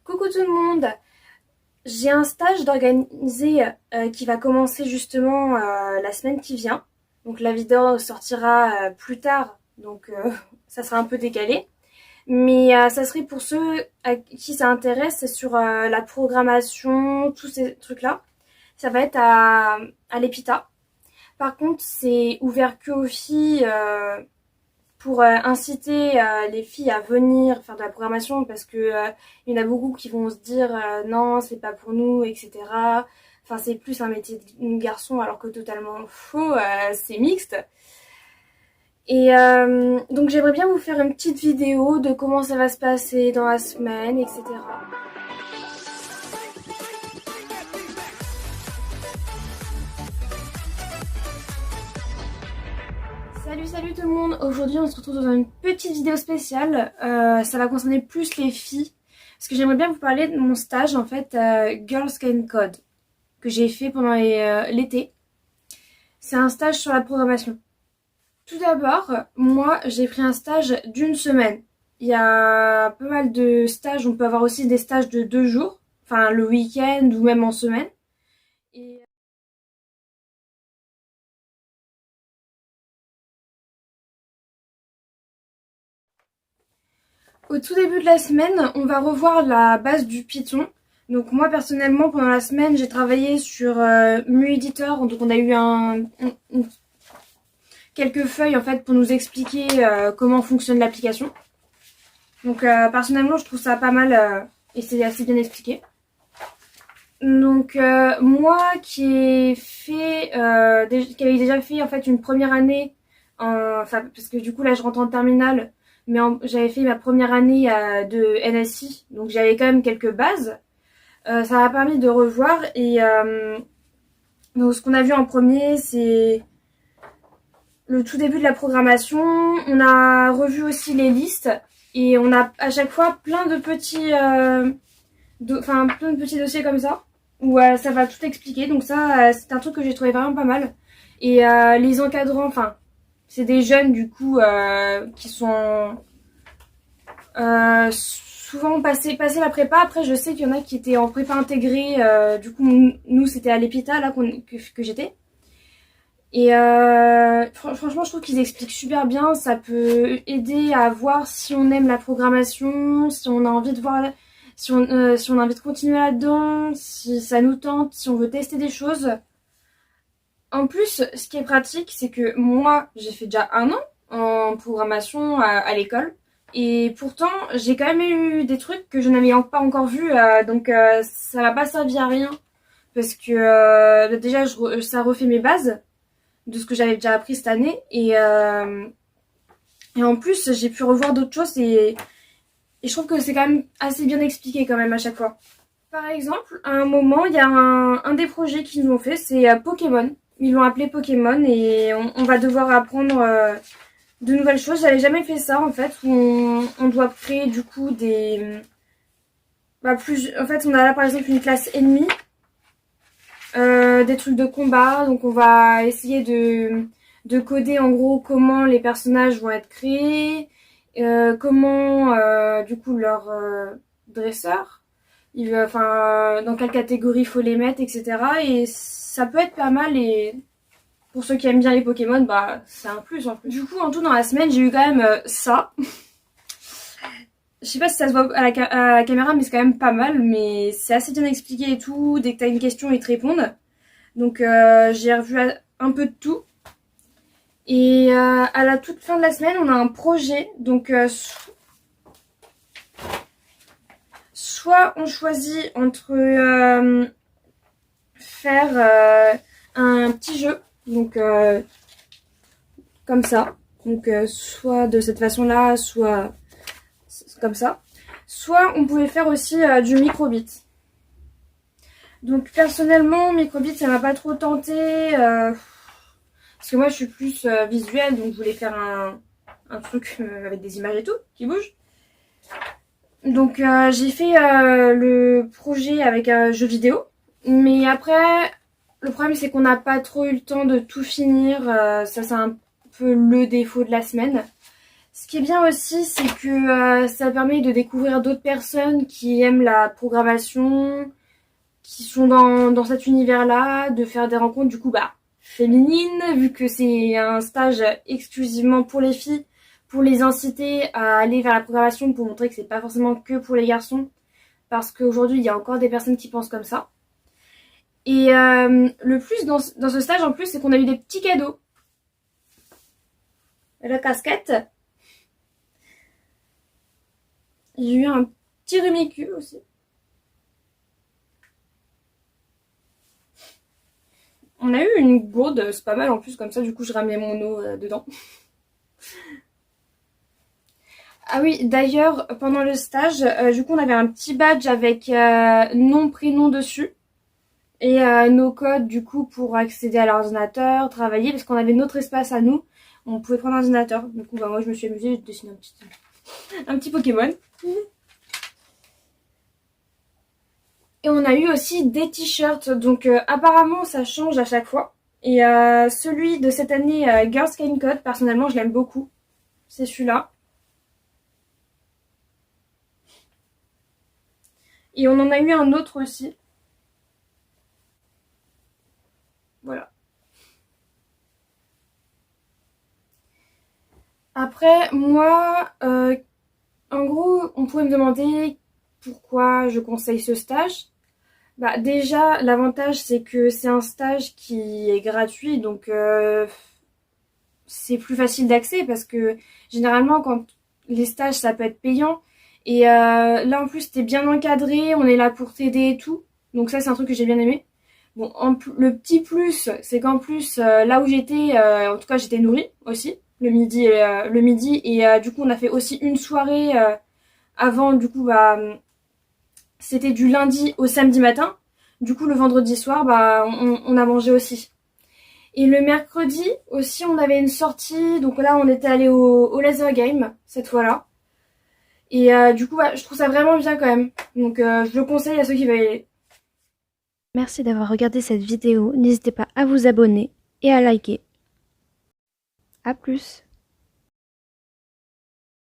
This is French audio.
Coucou tout le monde, j'ai un stage d'organiser qui va commencer justement la semaine qui vient. Donc la vidéo sortira plus tard, donc ça sera un peu décalé. Mais ça serait pour ceux à qui ça intéresse, c'est sur la programmation, tous ces trucs-là. Ça va être à l'EPITA. Par contre, c'est ouvert que aux filles pour inciter les filles à venir faire de la programmation parce que il y en a beaucoup qui vont se dire non, c'est pas pour nous, etc. Enfin, c'est plus un métier de garçon alors que totalement faux, c'est mixte. Et donc j'aimerais bien vous faire une petite vidéo de comment ça va se passer dans la semaine, etc. Salut tout le monde, aujourd'hui on se retrouve dans une petite vidéo spéciale, ça va concerner plus les filles, parce que j'aimerais bien vous parler de mon stage en fait Girls Can Code, que j'ai fait pendant l'été. C'est un stage sur la programmation. Tout d'abord, moi j'ai pris un stage d'une semaine. Il y a pas mal de stages, on peut avoir aussi des stages de 2 jours, enfin le week-end ou même en semaine. Et au tout début de la semaine, on va revoir la base du Python. Donc moi personnellement pendant la semaine j'ai travaillé sur MuEditor, donc on a eu quelques feuilles en fait pour nous expliquer comment fonctionne l'application. Donc personnellement je trouve ça pas mal et c'est assez bien expliqué. Donc moi qui avait déjà fait en fait une première année, enfin parce que du coup là je rentre en terminale, mais j'avais fait ma première année de NSI, donc j'avais quand même quelques bases. Ça m'a permis de revoir et donc ce qu'on a vu en premier c'est le tout début de la programmation. On a revu aussi les listes et on a à chaque fois plein de petits plein de petits dossiers comme ça où ça va tout expliquer. Donc ça c'est un truc que j'ai trouvé vraiment pas mal. Et les encadrants, enfin c'est des jeunes du coup qui sont souvent passé la prépa. Après je sais qu'il y en a qui étaient en prépa intégrée, du coup nous c'était à l'EPITA là que j'étais. Et franchement je trouve qu'ils expliquent super bien, ça peut aider à voir si on aime la programmation, si on a envie de voir, si on a envie de continuer là-dedans, si ça nous tente, si on veut tester des choses. En plus ce qui est pratique c'est que moi j'ai fait déjà 1 an en programmation à l'école. Et pourtant, j'ai quand même eu des trucs que je n'avais pas encore vus, donc ça m'a pas servi à rien. Parce que déjà, ça refait mes bases de ce que j'avais déjà appris cette année. Et en plus, j'ai pu revoir d'autres choses et je trouve que c'est quand même assez bien expliqué quand même à chaque fois. Par exemple, à un moment, il y a un des projets qu'ils nous ont fait, c'est Pokémon. Ils l'ont appelé Pokémon et on va devoir apprendre de nouvelles choses. J'avais jamais fait ça en fait, où on doit créer du coup des... En fait, on a là par exemple une classe ennemie, des trucs de combat, donc on va essayer de coder en gros comment les personnages vont être créés, comment du coup leur dresseur, dans quelle catégorie il faut les mettre, etc. Et ça peut être pas mal et pour ceux qui aiment bien les Pokémon, bah c'est un plus en plus. Du coup en tout dans la semaine j'ai eu quand même ça. Je sais pas si ça se voit à la caméra mais c'est quand même pas mal, mais c'est assez bien expliqué et tout. Dès que t'as une question ils te répondent. Donc j'ai revu un peu de tout. Et à la toute fin de la semaine on a un projet. Donc soit on choisit entre faire un petit jeu. Donc comme ça. Donc soit de cette façon là, soit comme ça. Soit on pouvait faire aussi du microbit. Donc personnellement microbit ça m'a pas trop tenté parce que moi je suis plus visuelle, donc je voulais faire un truc avec des images et tout qui bougent. Donc j'ai fait le projet avec un jeu vidéo, mais après le problème c'est qu'on n'a pas trop eu le temps de tout finir, ça c'est un peu le défaut de la semaine. Ce qui est bien aussi, c'est que ça permet de découvrir d'autres personnes qui aiment la programmation, qui sont dans cet univers-là, de faire des rencontres du coup féminines, vu que c'est un stage exclusivement pour les filles, pour les inciter à aller vers la programmation, pour montrer que c'est pas forcément que pour les garçons, parce qu'aujourd'hui il y a encore des personnes qui pensent comme ça. Et le plus dans ce stage en plus, c'est qu'on a eu des petits cadeaux. La casquette. J'ai eu un petit Rumicu aussi. On a eu une gourde, c'est pas mal en plus, comme ça du coup je ramenais mon eau dedans. Ah oui, d'ailleurs, pendant le stage, du coup on avait un petit badge avec nom, prénom dessus. Et nos codes du coup pour accéder à l'ordinateur, travailler, parce qu'on avait notre espace à nous. On pouvait prendre un ordinateur. Du coup moi je me suis amusée, j'ai dessiné un petit Pokémon. Et on a eu aussi des t-shirts, donc apparemment ça change à chaque fois. Et celui de cette année, Girls Can Code, personnellement je l'aime beaucoup. C'est celui-là. Et on en a eu un autre aussi. Voilà. Après, moi, en gros, on pourrait me demander pourquoi je conseille ce stage. Déjà, l'avantage c'est que c'est un stage qui est gratuit, donc c'est plus facile d'accès parce que généralement quand les stages ça peut être payant et là en plus t'es bien encadré, on est là pour t'aider et tout, donc ça c'est un truc que j'ai bien aimé. Bon, le petit plus c'est qu'en plus là où j'étais, en tout cas j'étais nourrie aussi le midi et du coup on a fait aussi une soirée avant, du coup c'était du lundi au samedi matin, du coup le vendredi soir on a mangé aussi. Et le mercredi aussi, on avait une sortie. Donc là, on était allé au laser game cette fois-là. Et du coup, je trouve ça vraiment bien quand même. Donc je le conseille à ceux qui veulent y aller. Merci d'avoir regardé cette vidéo. N'hésitez pas à vous abonner et à liker. A plus!